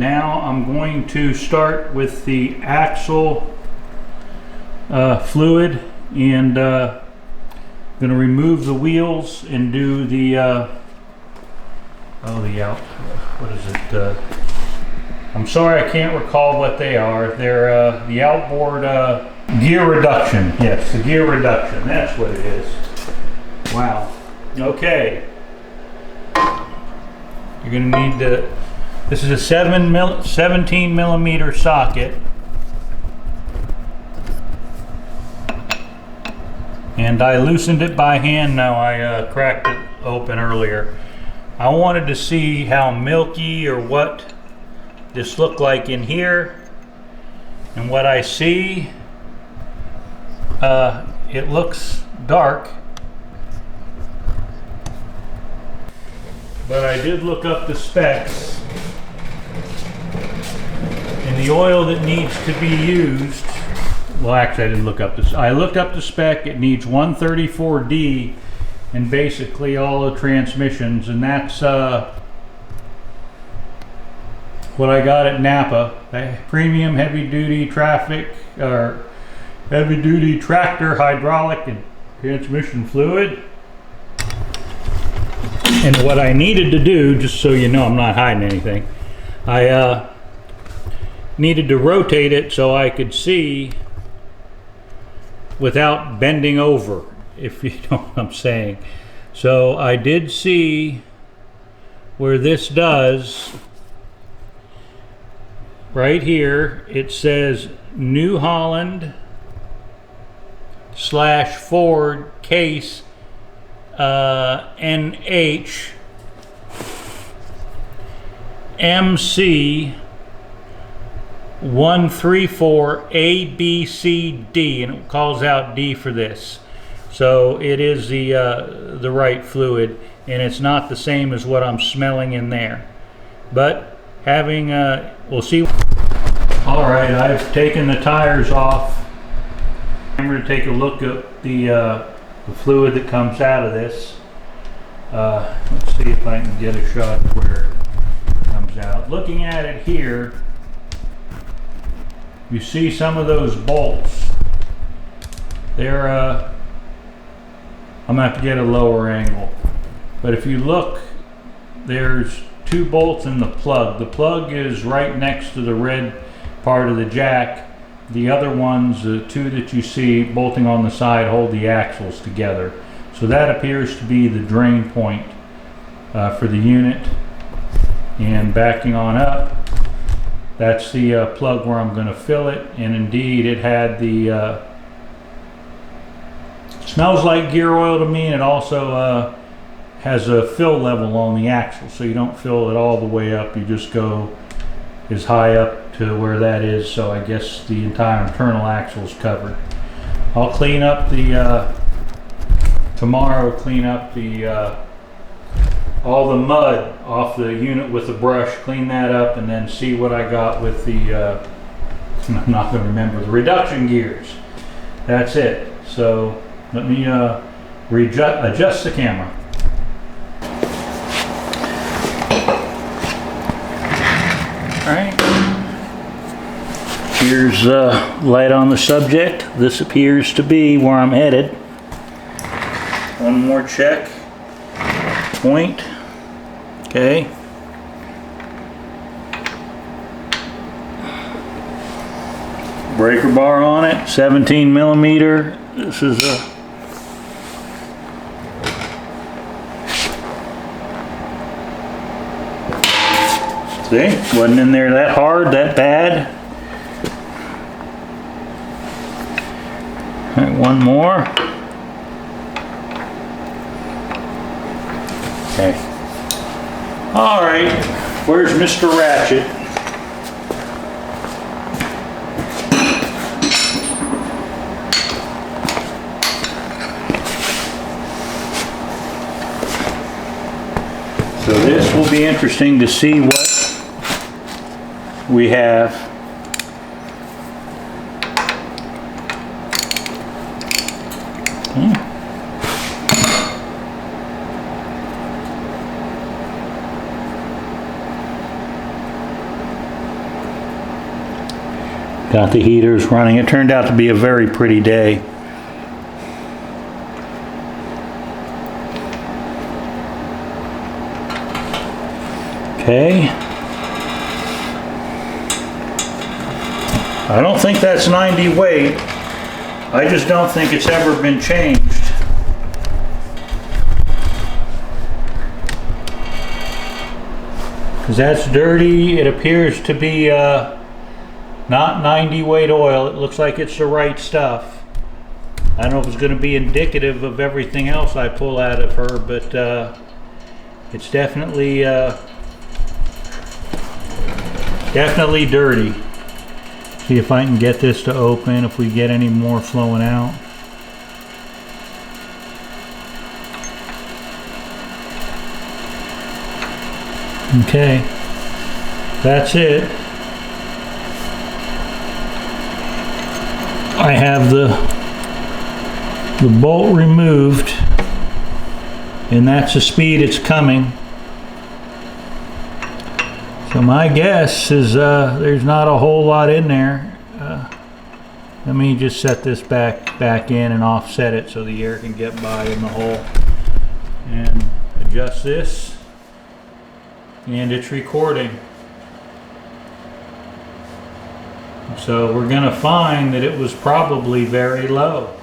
now I'm going to start with the axle fluid, and going to remove the wheels and do the what is it? I'm sorry, I can't recall what they are. They're the outboard gear reduction. Yes, the gear reduction. That's what it is. Wow. Okay. You're going to need this is a 17 millimeter socket. And I loosened it by hand now. I cracked it open earlier. I wanted to see how milky or what this looked like in here. And what I see, it looks dark. But I did look up the specs. And the oil that needs to be used, well, actually I didn't look up this. I looked up the spec. It needs 134D in basically all the transmissions, and that's what I got at Napa. Premium heavy duty traffic or heavy duty tractor hydraulic and transmission fluid. And what I needed to do, just so you know I'm not hiding anything, I needed to rotate it so I could see without bending over, if you know what I'm saying. So I did see where this does, right here, it says New Holland / Ford case NH MC 134 ABCD, and it calls out D for this. So it is the right fluid, and it's not the same as what I'm smelling in there. But having we'll see. All right, I've taken the tires off. I'm going to take a look at the fluid that comes out of this. Let's see if I can get a shot where it comes out. Looking at it here, you see some of those bolts. They're I'm going to have to get a lower angle. But if you look, there's 2 bolts in the plug. The plug is right next to the red part of the jack. The other ones, the 2 that you see bolting on the side, hold the axles together. So that appears to be the drain point for the unit. And backing on up, that's the plug where I'm going to fill it. And indeed, it had the smells like gear oil to me, and it also has a fill level on the axle, so you don't fill it all the way up. You just go as high up to where that is. So I guess the entire internal axle is covered. I'll clean up the tomorrow. Clean up the all the mud off the unit with a brush. Clean that up, and then see what I got with the. I'm not going to remember the reduction gears. That's it. So let me adjust the camera. All right. Here's light on the subject. This appears to be where I'm headed. One more check. Point. Okay. Breaker bar on it, 17 millimeter. This is a see, wasn't in there that hard, that bad. All right, one more. Okay. All right, where's Mr. Ratchet? So this will be interesting to see what we have. Got the heaters running. It turned out to be a very pretty day. Okay. I don't think that's 90 weight. I just don't think it's ever been changed. Because that's dirty. It appears to be not 90 weight oil. It looks like it's the right stuff. I don't know if it's going to be indicative of everything else I pull out of her, but it's definitely definitely dirty. See if I can get this to open, if we get any more flowing out. Okay, that's it. I have the bolt removed, and that's the speed it's coming. So my guess is there's not a whole lot in there. Let me just set this back in and offset it so the air can get by in the hole, and adjust this, and it's recording. So we're going to find that it was probably very low.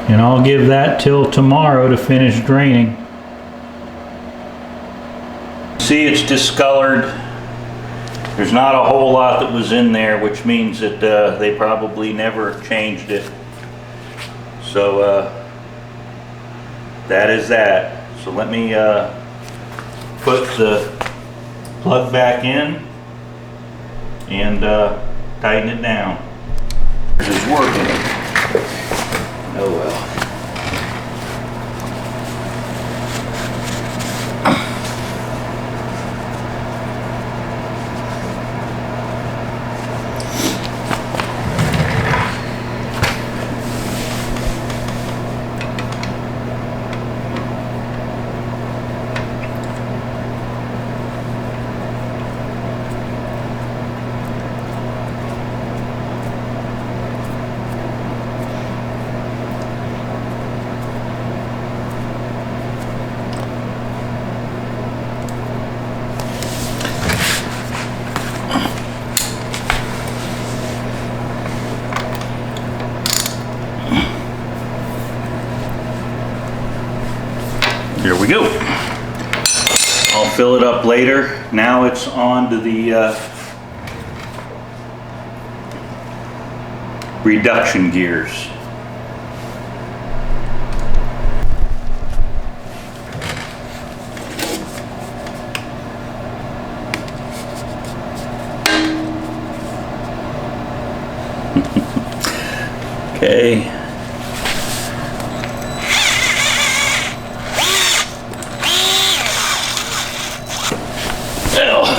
And I'll give that till tomorrow to finish draining. See, it's discolored. There's not a whole lot that was in there, which means that they probably never changed it. So that is that. So let me put the plug back in and tighten it down. This is working. Oh well. Here we go. I'll fill it up later. Now it's on to the reduction gears. Okay.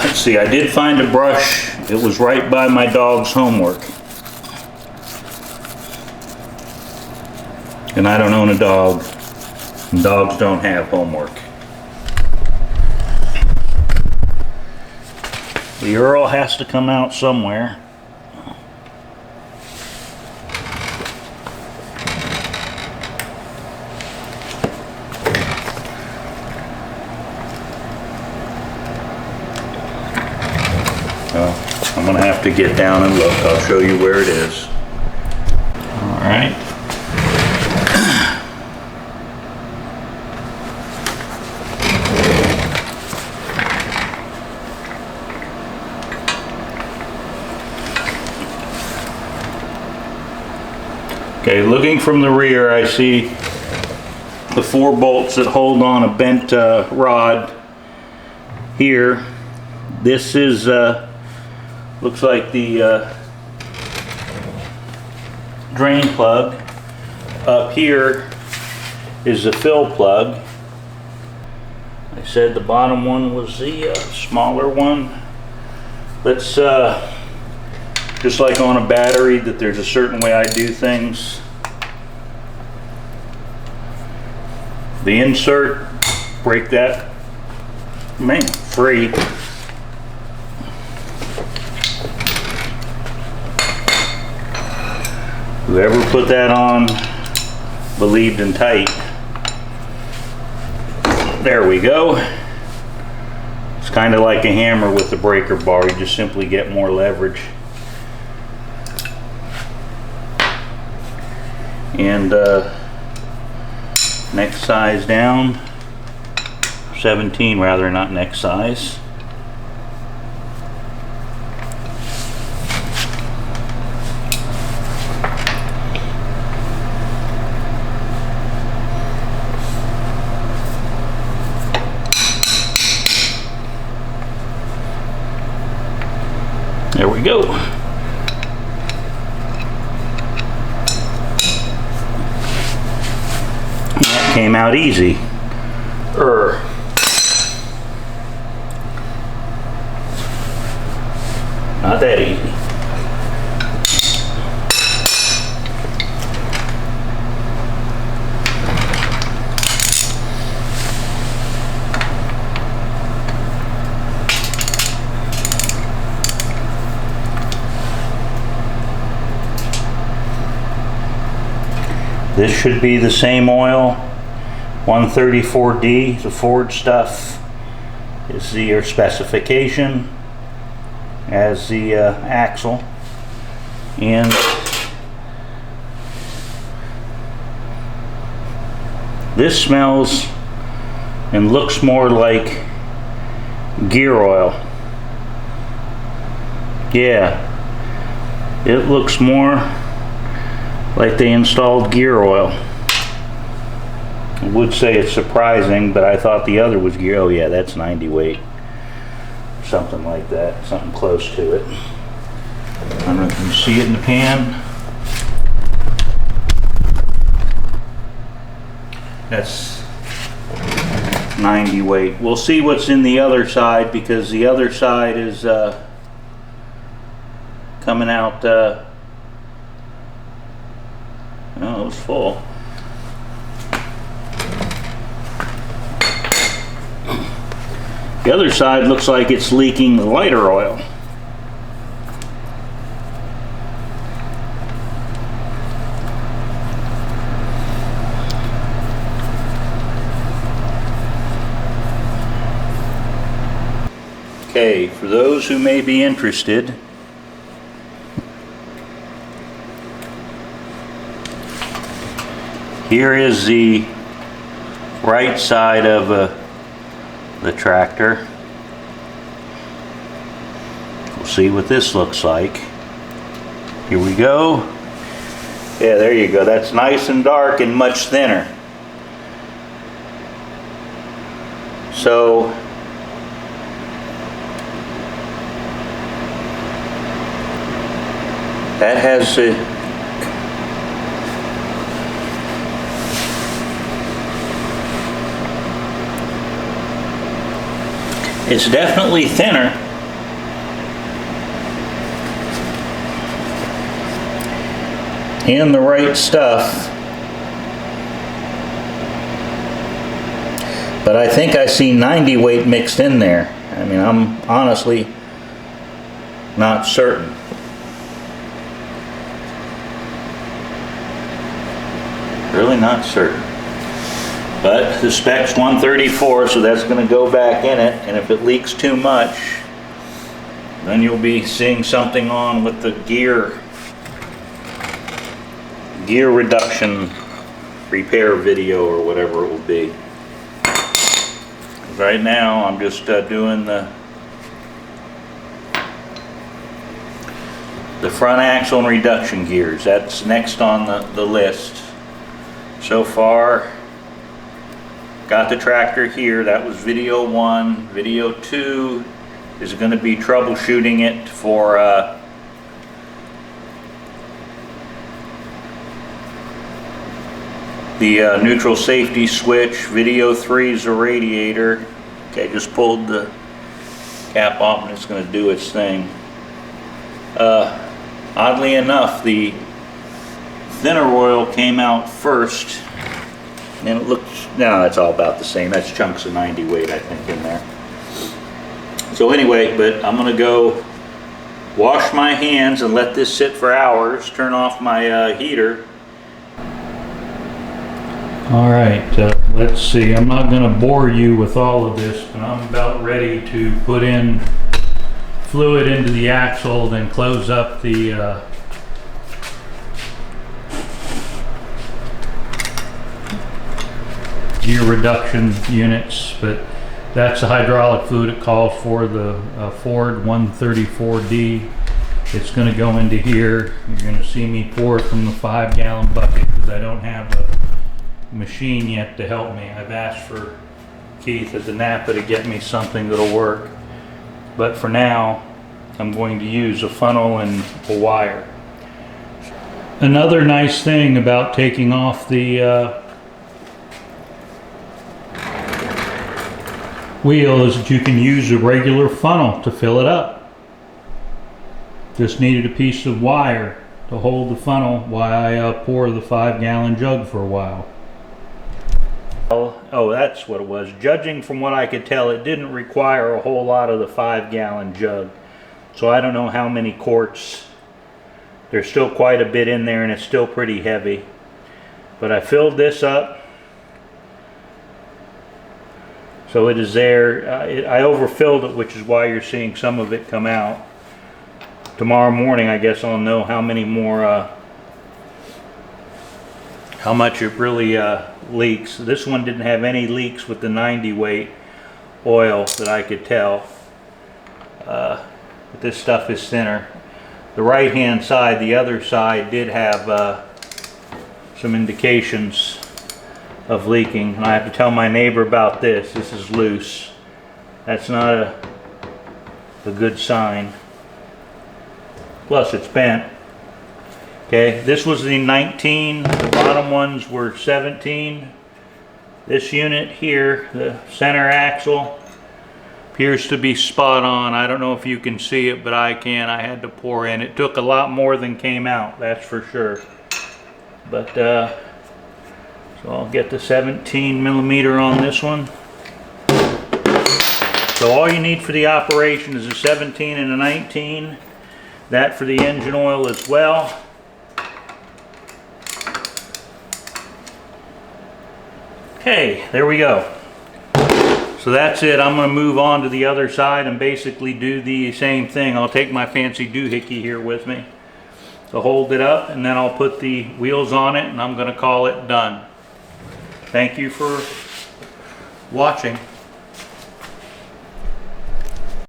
Let's see, I did find a brush. It was right by my dog's homework. And I don't own a dog. And dogs don't have homework. The Earl has to come out somewhere. I'm going to have to get down and look. I'll show you where it is. All right. Okay, looking from the rear, I see the 4 bolts that hold on a bent rod here. This is looks like the drain plug. Up here is the fill plug. I said the bottom one was the smaller one. Let's just like on a battery, that there's a certain way I do things. The insert break that man free. Whoever put that on believed in tight. There we go. It's kind of like a hammer with the breaker bar. You just simply get more leverage. And next size down, 17 rather, not next size. There we go. That came out easy. Not that easy. This should be the same oil, 134D, the Ford stuff is the specification as the axle, and this smells and looks more like gear oil. Yeah, it looks more like they installed gear oil. I would say it's surprising, but I thought the other was gear. Oh yeah, that's 90 weight. Something like that, something close to it. I don't know if you can see it in the pan. That's 90 weight. We'll see what's in the other side, because the other side is coming out. Oh, it was full. The other side looks like it's leaking the lighter oil. Okay, for those who may be interested, here is the right side of the tractor. We'll see what this looks like. Here we go. Yeah, there you go. That's nice and dark and much thinner. So that has it's definitely thinner. And the right stuff. But I think I see 90 weight mixed in there. I mean, I'm honestly not certain. Really not certain. But the spec's 134, so that's going to go back in it, and if it leaks too much, then you'll be seeing something on with the gear reduction repair video or whatever it will be. Right now I'm just doing the front axle and reduction gears. That's next on the list. So far, got the tractor here. That was video 1. Video 2 is going to be troubleshooting it for the neutral safety switch. Video 3 is the radiator. Okay, just pulled the cap off and it's going to do its thing. Oddly enough, the thinner oil came out first And it looks, no, it's all about the same. That's chunks of 90 weight, I think, in there. So anyway, but I'm gonna go wash my hands and let this sit for hours, turn off my heater. All right, let's see. I'm not gonna bore you with all of this, but I'm about ready to put in fluid into the axle, then close up the gear reduction units, but that's the hydraulic fluid it calls for, the Ford 134D. It's going to go into here. You're going to see me pour it from the 5-gallon bucket because I don't have a machine yet to help me. I've asked for Keith at the Napa to get me something that'll work, but for now I'm going to use a funnel and a wire. Another nice thing about taking off the wheel is that you can use a regular funnel to fill it up. Just needed a piece of wire to hold the funnel while I pour the 5-gallon jug for a while. Oh, that's what it was. Judging from what I could tell, it didn't require a whole lot of the 5-gallon jug. So I don't know how many quarts. There's still quite a bit in there and it's still pretty heavy. But I filled this up. So it is there. I overfilled it, which is why you're seeing some of it come out. Tomorrow morning, I guess I'll know how many more, how much it really leaks. This one didn't have any leaks with the 90 weight oil that I could tell. But this stuff is thinner. The right hand side, the other side, did have some indications of leaking, and I have to tell my neighbor about this. This is loose. That's not a good sign. Plus it's bent. Okay, this was the 19, the bottom ones were 17. This unit here, the center axle, appears to be spot on. I don't know if you can see it, but I can. I had to pour in. It took a lot more than came out, that's for sure. But so I'll get the 17 millimeter on this one. So all you need for the operation is a 17 and a 19. That for the engine oil as well. Okay, there we go. So that's it. I'm going to move on to the other side and basically do the same thing. I'll take my fancy doohickey here with me to hold it up, and then I'll put the wheels on it and I'm going to call it done. Thank you for watching.